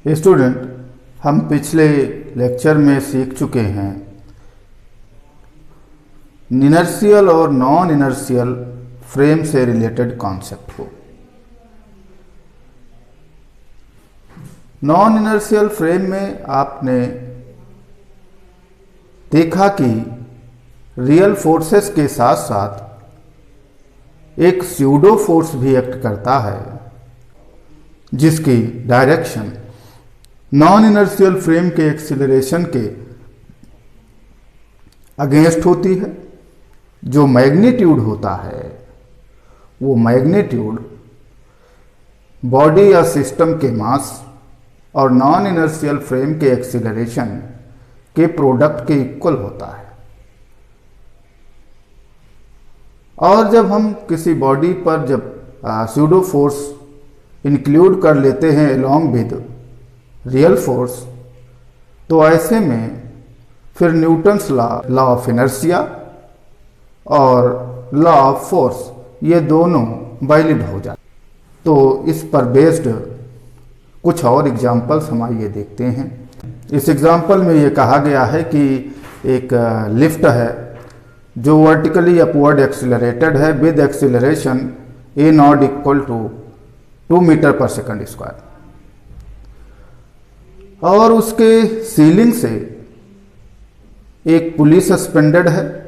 Student, हम पिछले lecture में सीख चुके हैं इनर्शियल और नॉन इनर्शियल फ्रेम से रिलेटेड कॉन्सेप्ट को। नॉन इनर्शियल फ्रेम में आपने देखा कि रियल फोर्सेस के साथ साथ एक स्यूडो फोर्स भी एक्ट करता है, जिसकी डायरेक्शन नॉन इनर्शियल फ्रेम के एक्सीलरेशन के अगेंस्ट होती है। जो मैग्नीट्यूड होता है वो मैग्नीट्यूड बॉडी या सिस्टम के मास और नॉन इनर्शियल फ्रेम के एक्सीलरेशन के प्रोडक्ट के इक्वल होता है। और जब हम किसी बॉडी पर जब स्यूडो फोर्स इंक्लूड कर लेते हैं अलोंग विद रियल फोर्स, तो ऐसे में फिर न्यूटन्स लॉ ऑफ इनर्शिया और लॉ ऑफ फोर्स ये दोनों वैलिड हो जाते। तो इस पर बेस्ड कुछ और एग्जाम्पल्स हम आइए देखते हैं। इस एग्जाम्पल में ये कहा गया है कि एक लिफ्ट है जो वर्टिकली अपवर्ड एक्सीलरेटेड है with acceleration a not equal to 2 metre per second square, और उसके सीलिंग से एक पुली सस्पेंडेड है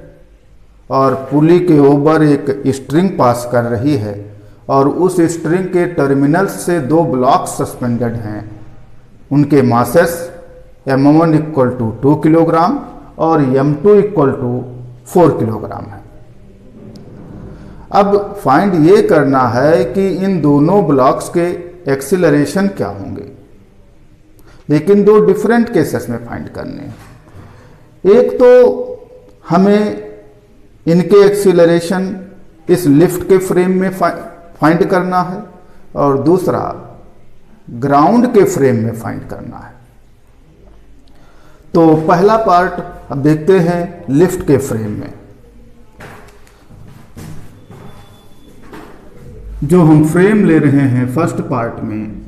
और पुली के ऊपर एक स्ट्रिंग पास कर रही है और उस स्ट्रिंग के टर्मिनल्स से 2 ब्लॉक्स सस्पेंडेड हैं। उनके masses m1 equal to 2 kilogram और m2 इक्वल टू 4 किलोग्राम है। अब फाइंड ये करना है कि इन दोनों ब्लॉक्स के एक्सीलरेशन क्या होंगे, लेकिन 2 डिफरेंट केसेस में फाइंड करने हैं। एक तो हमें इनके एक्सीलरेशन इस लिफ्ट के फ्रेम में फाइंड करना है और दूसरा ग्राउंड के फ्रेम में फाइंड करना है। तो पहला पार्ट अब देखते हैं लिफ्ट के फ्रेम में। जो हम फ्रेम ले रहे हैं फर्स्ट पार्ट में,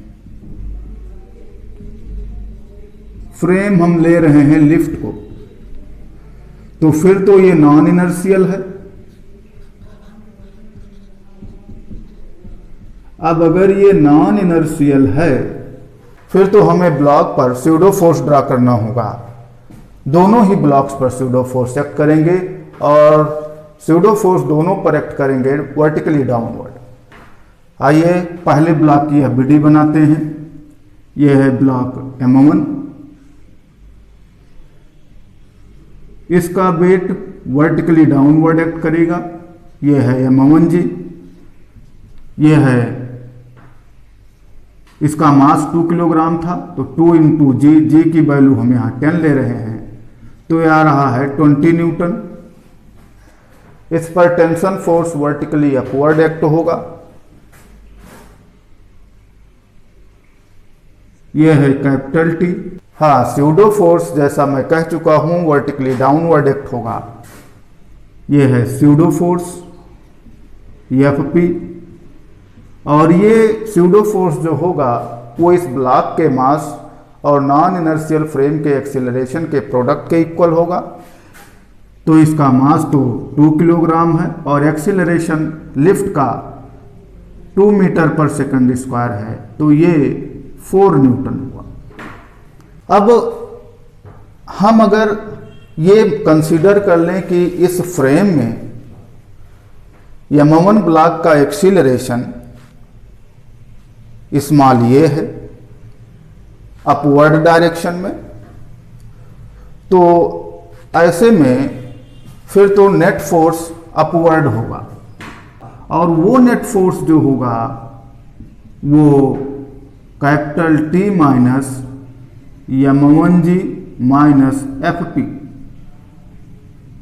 फ्रेम हम ले रहे हैं लिफ्ट को, तो फिर तो ये नॉन इनर्शियल है। अब अगर ये नॉन इनर्शियल है फिर तो हमें ब्लॉक पर स्यूडो फोर्स ड्रा करना होगा। दोनों ही ब्लॉक्स पर स्यूडो फोर्स एक्ट करेंगे और स्यूडो फोर्स दोनों पर एक्ट करेंगे वर्टिकली डाउनवर्ड। आइए पहले ब्लॉक की BD बनाते हैं। यह है ब्लॉक m1, इसका वेट वर्टिकली डाउनवर्ड एक्ट करेगा। यह है m1g, यह है इसका मास 2 किलोग्राम था तो 2 इंटू जी की वैल्यू हम यहाँ 10 ले रहे हैं, तो यह आ रहा है 20 न्यूटन। इस पर tension force vertically upward act होगा। यह है कैपिटल T। हाँ, स्यूडो फोर्स जैसा मैं कह चुका हूं वर्टिकली डाउनवर्ड एक्ट होगा। यह है स्यूडो फोर्स FP, और ये स्यूडो फोर्स जो होगा वो इस ब्लॉक के मास और नॉन इनर्शियल फ्रेम के एक्सीलरेशन के प्रोडक्ट के इक्वल होगा। तो इसका मास तो 2 किलोग्राम है और एक्सीलरेशन लिफ्ट का 2 मीटर पर सेकंड स्क्वायर है, तो ये 4 न्यूटन हुआ। अब हम अगर ये कंसीडर कर लें कि इस फ्रेम में m1 ब्लॉक का एक्सीलरेशन स्मॉल ये है अपवर्ड डायरेक्शन में, तो ऐसे में फिर तो नेट फोर्स अपवर्ड होगा और वो नेट फोर्स जो होगा वो capital T minus m1g minus FP,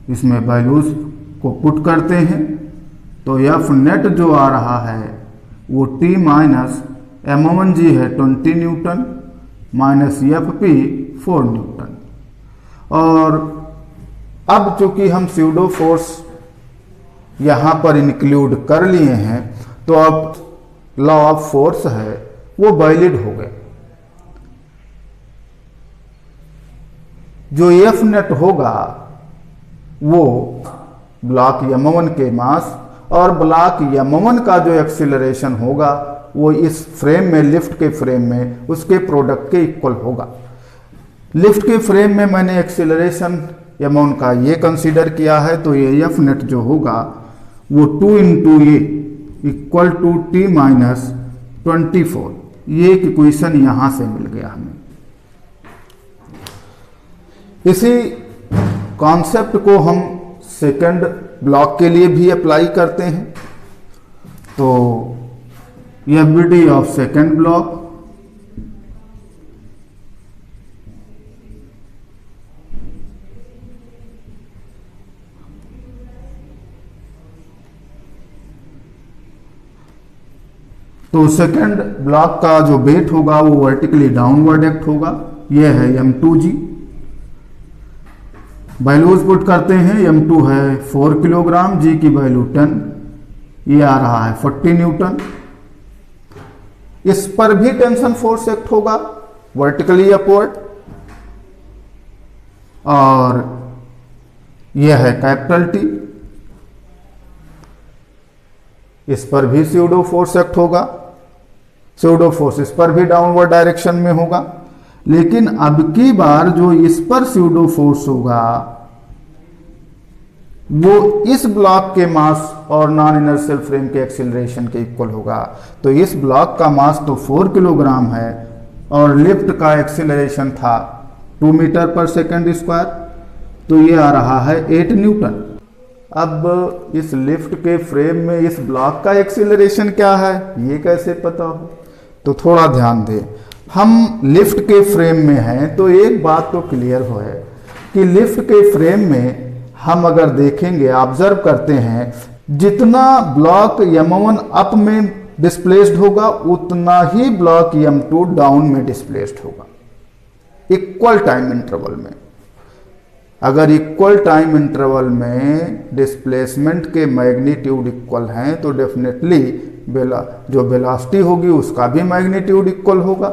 इसमें वैल्यूज को पुट करते हैं तो F नेट जो आ रहा है वो T माइनस m1g है 20 न्यूटन माइनस FP 4 न्यूटन। और अब चूंकि हम स्यूडो फोर्स यहाँ पर इंक्लूड कर लिए हैं तो अब लॉ ऑफ फोर्स है वो वैलिड हो गए। जो एफ नेट होगा वो ब्लॉक m1 के मास और ब्लॉक m1 का जो एक्सीलरेशन होगा वो इस फ्रेम में, लिफ्ट के फ्रेम में उसके प्रोडक्ट के इक्वल होगा। लिफ्ट के फ्रेम में मैंने एक्सीलरेशन m1 का ये कंसीडर किया है, तो ये एफ नेट जो होगा वो 2 into a equal to T minus 24। ये एक इक्वेशन यहां से मिल गया हमें। इसी कॉन्सेप्ट को हम सेकंड ब्लॉक के लिए भी अप्लाई करते हैं। तो एफबीडी ऑफ सेकंड ब्लॉक तो सेकंड ब्लॉक का जो वेट होगा वो वर्टिकली डाउनवर्ड एक्ट होगा। ये है m2g। वैल्यूज पुट करते हैं। m2 है 4 किलोग्राम, g की वैल्यू 10, ये आ रहा है 40 न्यूटन। इस पर भी टेंशन फोर्स एक्ट होगा वर्टिकली अपवर्ड, और यह है कैपिटल टी। इस पर भी स्यूडो फोर्स एक्ट होगा। स्यूडो फोर्स इस पर भी डाउनवर्ड डायरेक्शन में होगा। लेकिन अब की बार जो इस पर स्यूडो फोर्स होगा वो इस ब्लॉक के मास और नॉन इनर्शियल फ्रेम के एक्सीलरेशन के इक्वल होगा। तो इस ब्लॉक का मास तो 4 किलोग्राम है और लिफ्ट का एक्सीलरेशन था 2 मीटर पर सेकंड स्क्वायर, तो ये आ रहा है 8 न्यूटन। अब इस लिफ्ट के फ्रेम में इस ब्लॉक का एक्सीलरेशन क्या है ये कैसे पता हो? तो थोड़ा ध्यान दें। हम लिफ्ट के फ्रेम में हैं तो एक बात तो क्लियर हो है कि लिफ्ट के फ्रेम में हम अगर देखेंगे, ऑब्जर्व करते हैं, जितना ब्लॉक m1 अप में डिस्प्लेस्ड होगा उतना ही ब्लॉक m2 डाउन में डिस्प्लेस्ड होगा इक्वल टाइम इंटरवल में। अगर इक्वल टाइम इंटरवल में डिस्प्लेसमेंट के मैग्नीट्यूड इक्वल हैं तो डेफिनेटली जो वेलोसिटी होगी उसका भी मैग्नीट्यूड इक्वल होगा,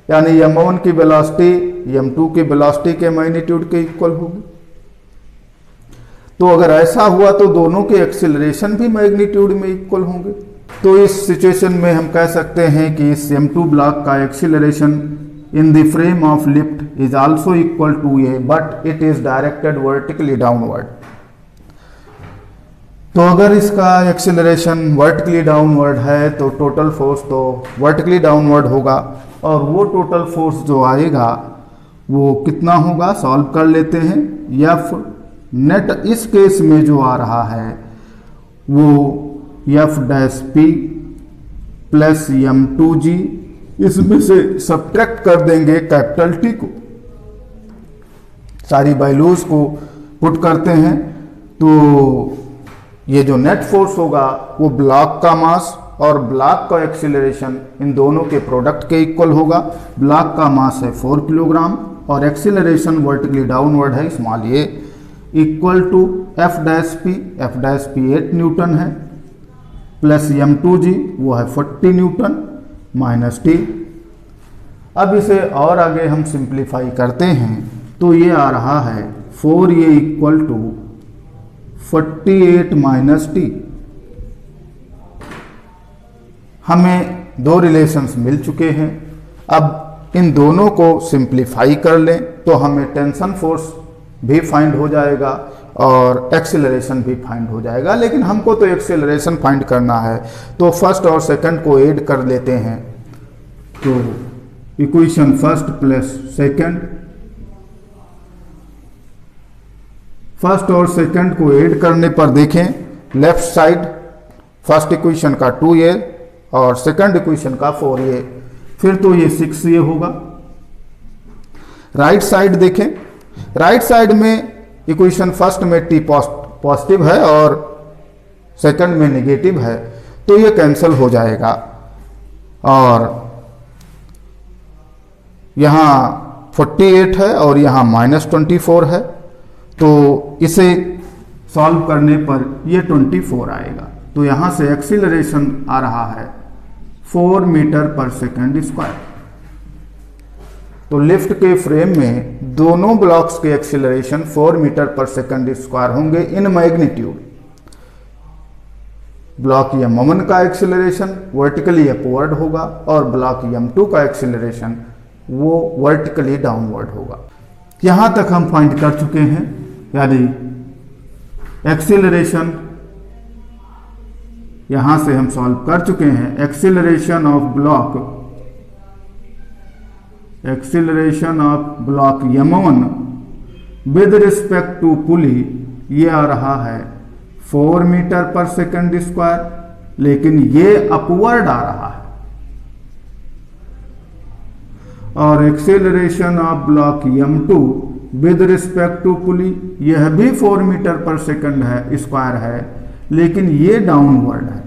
यानी m1 की वेलोसिटी m2 की वेलोसिटी के मैग्नीट्यूड के इक्वल होगी। तो अगर ऐसा हुआ तो दोनों के एक्सीलरेशन भी मैग्नीट्यूड में इक्वल होंगे। तो इस सिचुएशन में हम कह सकते हैं कि इस m2 ब्लॉक का acceleration in the frame of lift is also equal to a, but it is directed vertically downward। तो अगर इसका एक्सीलरेशन वर्टिकली डाउनवर्ड है तो टोटल फोर्स तो वर्टिकली डाउनवर्ड होगा, और वो टोटल फोर्स जो आएगा वो कितना होगा सॉल्व कर लेते हैं। एफ नेट इस केस में जो आ रहा है वो F dash P plus m2g, इसमें से सब्ट्रैक्ट कर देंगे कैपिटल टी को। सारी वैल्यूज को पुट करते हैं तो ये जो नेट फोर्स होगा वो ब्लॉक का मास और ब्लॉक का एक्सीलरेशन इन दोनों के प्रोडक्ट के इक्वल होगा। ब्लॉक का मास है 4 किलोग्राम और एक्सीलरेशन वर्टिकली डाउनवर्ड है small a, equal to F dash P 8 newton है, प्लस m2g वो है 40 न्यूटन माइनस टी। अब इसे और आगे हम सिंप्लीफाई करते हैं तो ये आ रहा है 4a equal to 48 minus T. हमें दो रिलेशंस मिल चुके हैं। अब इन दोनों को सिंप्लीफाई कर लें तो हमें टेंशन फोर्स भी फाइंड हो जाएगा और एक्सीलरेशन भी फाइंड हो जाएगा। लेकिन हमको तो एक्सीलरेशन फाइंड करना है तो फर्स्ट और सेकंड को ऐड कर लेते हैं। तो equation first plus second, first और सेकंड को ऐड करने पर देखें लेफ्ट साइड फर्स्ट इक्वेशन का 2a और सेकंड इक्वेशन का 4a, फिर तो ये 6a होगा। राइट साइड देखें, राइट साइड में इक्वेशन फर्स्ट में t पॉजिटिव है और सेकंड में नेगेटिव है तो ये कैंसिल हो जाएगा, और यहाँ 48 है और यहाँ -24 है तो इसे सॉल्व करने पर ये 24 आएगा। तो यहाँ से एक्सीलरेशन आ रहा है 4 मीटर पर सेकंड स्क्वायर। तो लिफ्ट के फ्रेम में दोनों ब्लॉक्स के acceleration 4 metre per second square होंगे इन मैग्नीट्यूड। ब्लॉक m1 का एक्सीलरेशन वर्टिकली अपवर्ड होगा और ब्लॉक m2 का एक्सीलरेशन वो वर्टिकली डाउनवर्ड होगा। यहां तक हम फाइंड कर चुके हैं, यानी एक्सीलरेशन यहां से हम सॉल्व कर चुके हैं। Acceleration of block m1 with respect to pulley ये आ रहा है 4 मीटर पर सेकंड स्क्वायर, लेकिन ये अपवर्ड आ रहा है। और acceleration of block m2 with respect to pulley यह भी 4 मीटर पर सेकंड है स्क्वायर है, लेकिन ये डाउनवर्ड है।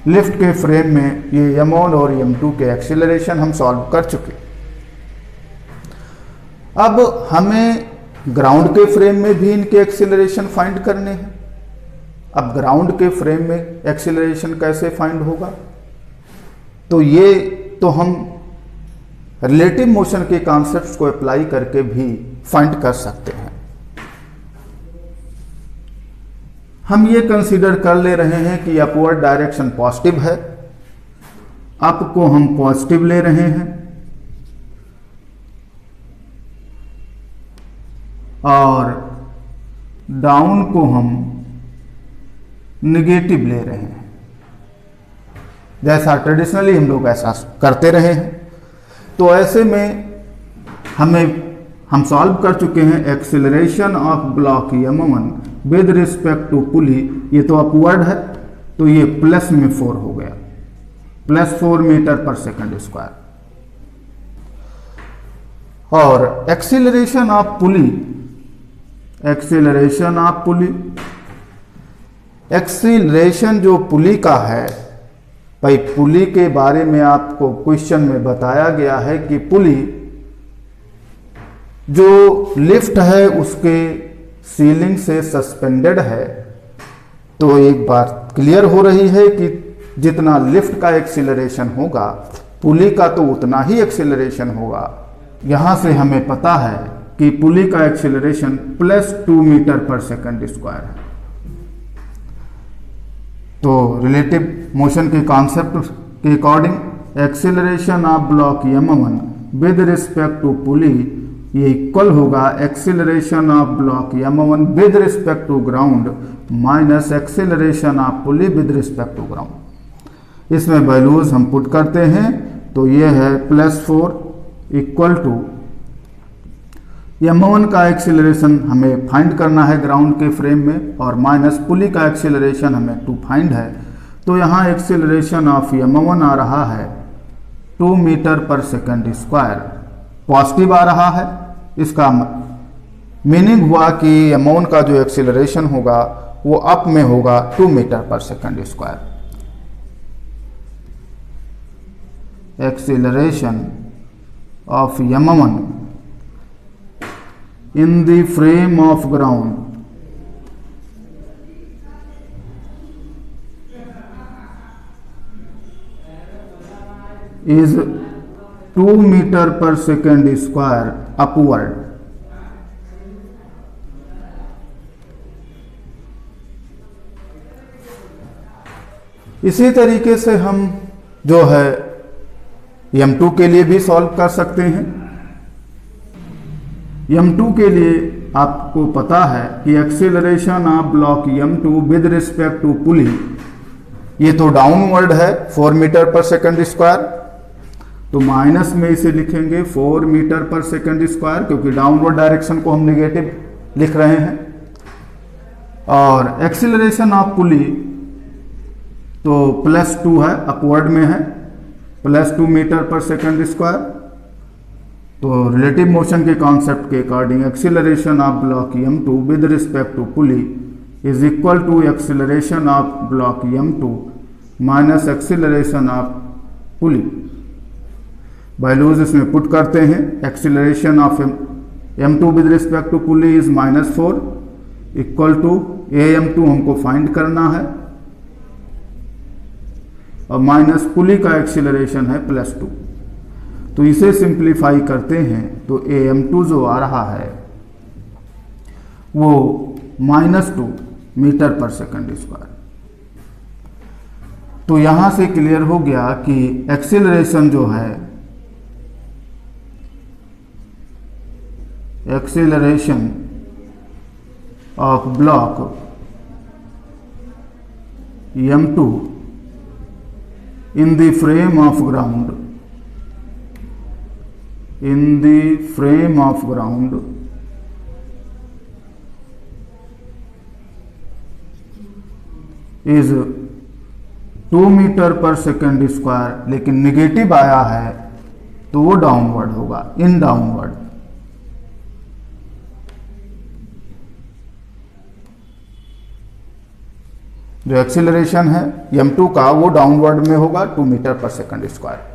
लिफ्ट के फ्रेम में ये m1 और m2 के एक्सेलरेशन हम सॉल्व कर चुके। अब हमें ग्राउंड के फ्रेम में भी इनके एक्सेलरेशन फाइंड करने हैं। अब ग्राउंड के फ्रेम में एक्सेलरेशन कैसे फाइंड होगा, तो ये तो हम रिलेटिव मोशन के कॉन्सेप्ट्स को अप्लाई करके भी फाइंड कर सकते हैं। हम ये कंसीडर कर ले रहे हैं कि अपवर्ड डायरेक्शन पॉजिटिव है, अप को हम पॉजिटिव ले रहे हैं और डाउन को हम निगेटिव ले रहे हैं, जैसा ट्रेडिशनली हम लोग ऐसा करते रहे हैं। तो ऐसे में हम सॉल्व कर चुके हैं acceleration of block m1 with respect to pulley, ये तो अपवर्ड है तो ये प्लस में 4 हो गया, +4 मीटर पर सेकंड स्क्वायर। और एक्सेलरेशन ऑफ पुली, एक्सीलरेशन जो पुली का है, भाई पुली के बारे में आपको क्वेश्चन में बताया गया है कि पुली जो लिफ्ट है उसके सीलिंग से सस्पेंडेड है। तो एक बात क्लियर हो रही है कि जितना लिफ्ट का एक्सीलरेशन होगा पुली का तो उतना ही एक्सीलरेशन होगा। यहां से हमें पता है कि पुली का acceleration +2 metre per second square है। तो रिलेटिव मोशन के कॉन्सेप्ट के according acceleration of block m1 with respect to pulley ये इक्वल होगा acceleration of block m1 with respect to ground minus acceleration of pulley with respect to ground. इसमें values हम put करते हैं तो ये है +4 इक्वल टू m1 का एक्सीलरेशन हमें फाइंड करना है ग्राउंड के फ्रेम में और माइनस पुली का एक्सीलरेशन हमें 2 फाइंड है। तो यहाँ एक्सीलरेशन ऑफ m1 आ रहा है 2 metre per second square, positive आ रहा है। इसका मीनिंग हुआ कि m1 का जो एक्सीलरेशन होगा वो अप में होगा 2 metre per second square. Acceleration of m1 in the frame of ground is 2 meter per second square upward। इसी तरीके से हम जो है m2 के लिए भी सॉल्व कर सकते हैं। m2 के लिए आपको पता है कि acceleration of block m2 with respect to pulley ये तो डाउनवर्ड है 4 मीटर पर सेकंड स्क्वायर, तो माइनस में इसे लिखेंगे 4 मीटर पर सेकंड स्क्वायर, क्योंकि डाउनवर्ड डायरेक्शन को हम नेगेटिव लिख रहे हैं। और एक्सेलरेशन ऑफ पुली तो +2 है, अपवर्ड में है, +2 मीटर पर सेकंड स्क्वायर। तो रिलेटिव मोशन के कॉन्सेप्ट के according acceleration of block m2 with respect to pulley is equal to acceleration of block m2 minus acceleration of pulley. Values इसमें put करते हैं। Acceleration of m2 with respect to pulley is -4 equal to am2 हमको find करना है और minus पुली का acceleration है +2। तो इसे सिंप्लीफाई करते हैं तो AM2 जो आ रहा है वो -2 मीटर पर सेकंड स्क्वायर। तो यहां से क्लियर हो गया कि एक्सीलरेशन जो है, acceleration of block M2 in the frame of ground, in the frame of ground is 2 metre per second square, लेकिन निगेटिव आया है तो वो डाउनवर्ड होगा, इन डाउनवर्ड। जो एक्सीलरेशन है M2 का वो डाउनवर्ड में होगा 2 मीटर पर सेकंड स्क्वायर।